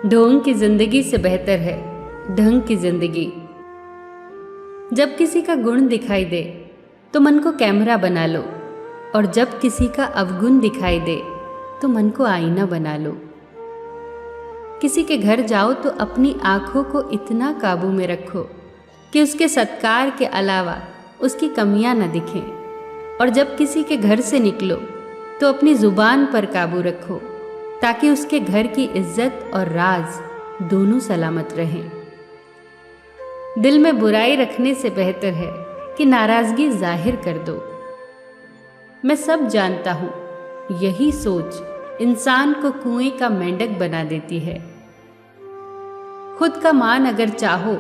ढोंग की जिंदगी से बेहतर है ढंग की जिंदगी। जब किसी का गुण दिखाई दे तो मन को कैमरा बना लो, और जब किसी का अवगुण दिखाई दे तो मन को आईना बना लो। किसी के घर जाओ तो अपनी आंखों को इतना काबू में रखो कि उसके सत्कार के अलावा उसकी कमियां न दिखें, और जब किसी के घर से निकलो तो अपनी जुबान पर काबू रखो ताकि उसके घर की इज्जत और राज दोनों सलामत रहें। दिल में बुराई रखने से बेहतर है कि नाराजगी जाहिर कर दो। मैं सब जानता हूँ, यही सोच इंसान को कुएं का मेंढक बना देती है। खुद का मान अगर चाहो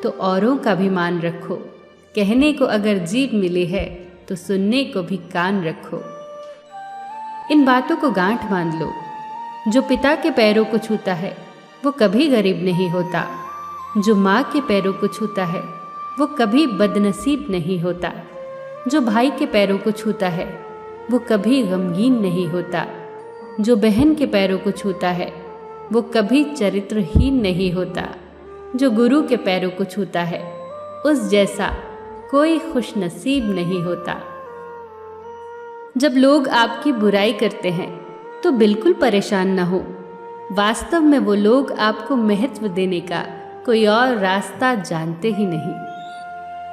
तो औरों का भी मान रखो। कहने को अगर जीभ मिली है तो सुनने को भी कान रखो। इन बातों को गांठ बांध लो। जो पिता के पैरों को छूता है वो कभी गरीब नहीं होता। जो माँ के पैरों को छूता है वो कभी बदनसीब नहीं होता। जो भाई के पैरों को छूता है वो कभी गमगीन नहीं होता। जो बहन के पैरों को छूता है वो कभी चरित्रहीन नहीं होता। जो गुरु के पैरों को छूता है उस जैसा कोई खुशनसीब नहीं होता। जब लोग आपकी बुराई करते हैं तो बिल्कुल परेशान न हो। वास्तव में वो लोग आपको महत्व देने का कोई और रास्ता जानते ही नहीं।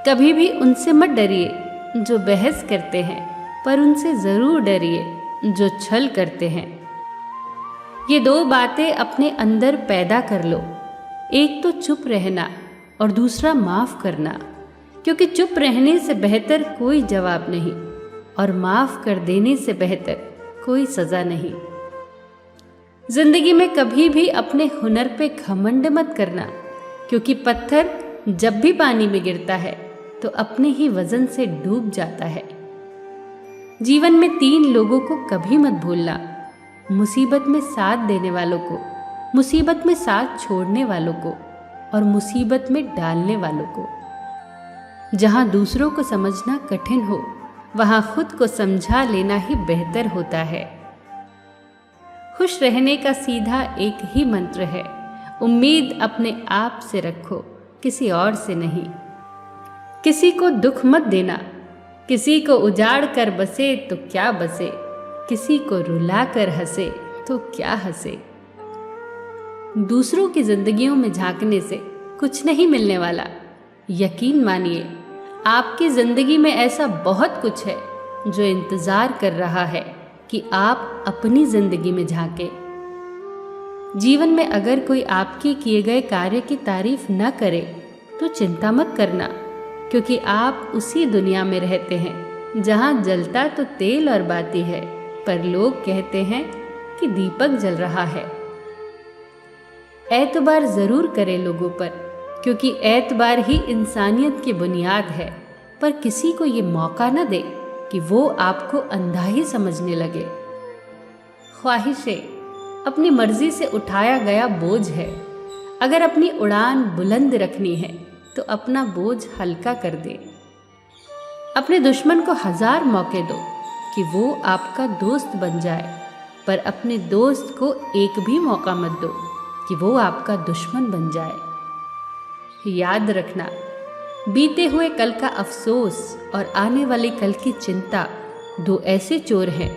कभी भी उनसे मत डरिए जो बहस करते हैं, पर उनसे ज़रूर डरिए जो छल करते हैं। ये दो बातें अपने अंदर पैदा कर लो, एक तो चुप रहना और दूसरा माफ़ करना, क्योंकि चुप रहने से बेहतर कोई जवाब नहीं और माफ़ कर देने से बेहतर कोई सज़ा नहीं। जिंदगी में कभी भी अपने हुनर पे घमंड मत करना, क्योंकि पत्थर जब भी पानी में गिरता है तो अपने ही वजन से डूब जाता है। जीवन में 3 लोगों को कभी मत भूलना, मुसीबत में साथ देने वालों को, मुसीबत में साथ छोड़ने वालों को और मुसीबत में डालने वालों को। जहाँ दूसरों को समझना कठिन हो वहाँ खुद को समझा लेना ही बेहतर होता है। खुश रहने का सीधा एक ही मंत्र है, उम्मीद अपने आप से रखो, किसी और से नहीं। किसी को दुख मत देना, किसी को उजाड़ कर बसे तो क्या बसे, किसी को रुला कर हंसे तो क्या हंसे। दूसरों की जिंदगियों में झांकने से कुछ नहीं मिलने वाला। यकीन मानिए, आपकी जिंदगी में ऐसा बहुत कुछ है जो इंतजार कर रहा है कि आप अपनी जिंदगी में झांके। जीवन में अगर कोई आपके किए गए कार्य की तारीफ न करे तो चिंता मत करना, क्योंकि आप उसी दुनिया में रहते हैं जहां जलता तो तेल और बाती है, पर लोग कहते हैं कि दीपक जल रहा है। एतबार जरूर करें लोगों पर, क्योंकि एतबार ही इंसानियत की बुनियाद है, पर किसी को ये मौका न दे कि वो आपको अंधा ही समझने लगे। ख्वाहिशें अपनी मर्जी से उठाया गया बोझ है। अगर अपनी उड़ान बुलंद रखनी है तो अपना बोझ हल्का कर दे। अपने दुश्मन को 1000 मौके दो कि वो आपका दोस्त बन जाए, पर अपने दोस्त को एक भी मौका मत दो कि वो आपका दुश्मन बन जाए। याद रखना, बीते हुए कल का अफसोस और आने वाले कल की चिंता 2 ऐसे चोर हैं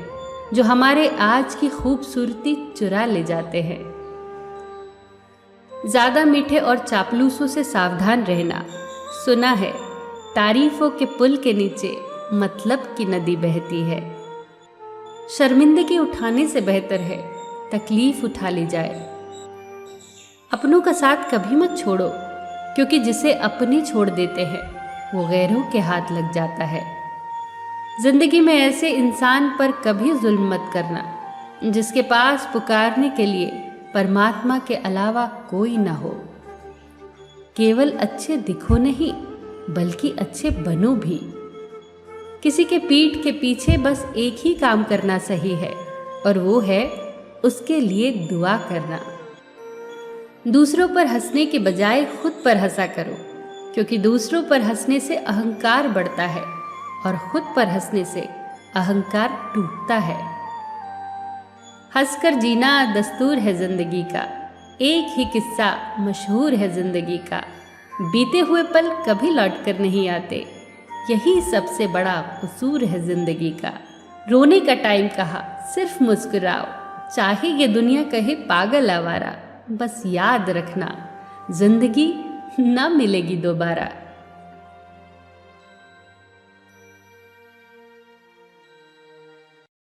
जो हमारे आज की खूबसूरती चुरा ले जाते हैं। ज़्यादा मीठे और चापलूसों से सावधान रहना। सुना है तारीफों के पुल के नीचे मतलब की नदी बहती है। शर्मिंदगी उठाने से बेहतर है तकलीफ उठा ली जाए। अपनों का साथ कभी मत छोड़ो, क्योंकि जिसे अपने छोड़ देते हैं वो गैरों के हाथ लग जाता है। जिंदगी में ऐसे इंसान पर कभी जुल्म मत करना जिसके पास पुकारने के लिए परमात्मा के अलावा कोई ना हो। केवल अच्छे दिखो नहीं, बल्कि अच्छे बनो भी। किसी के पीठ के पीछे बस एक ही काम करना सही है, और वो है उसके लिए दुआ करना। दूसरों पर हंसने के बजाय खुद पर हंसा करो, क्योंकि दूसरों पर हंसने से अहंकार बढ़ता है और खुद पर हंसने से अहंकार टूटता है। हंसकर जीना दस्तूर है जिंदगी का, एक ही किस्सा मशहूर है जिंदगी का, बीते हुए पल कभी लौट कर नहीं आते, यही सबसे बड़ा कसूर है जिंदगी का। रोने का टाइम कहा, सिर्फ मुस्कुराओ, चाहे ये दुनिया कहे पागल आवारा, बस याद रखना जिंदगी ना मिलेगी दोबारा।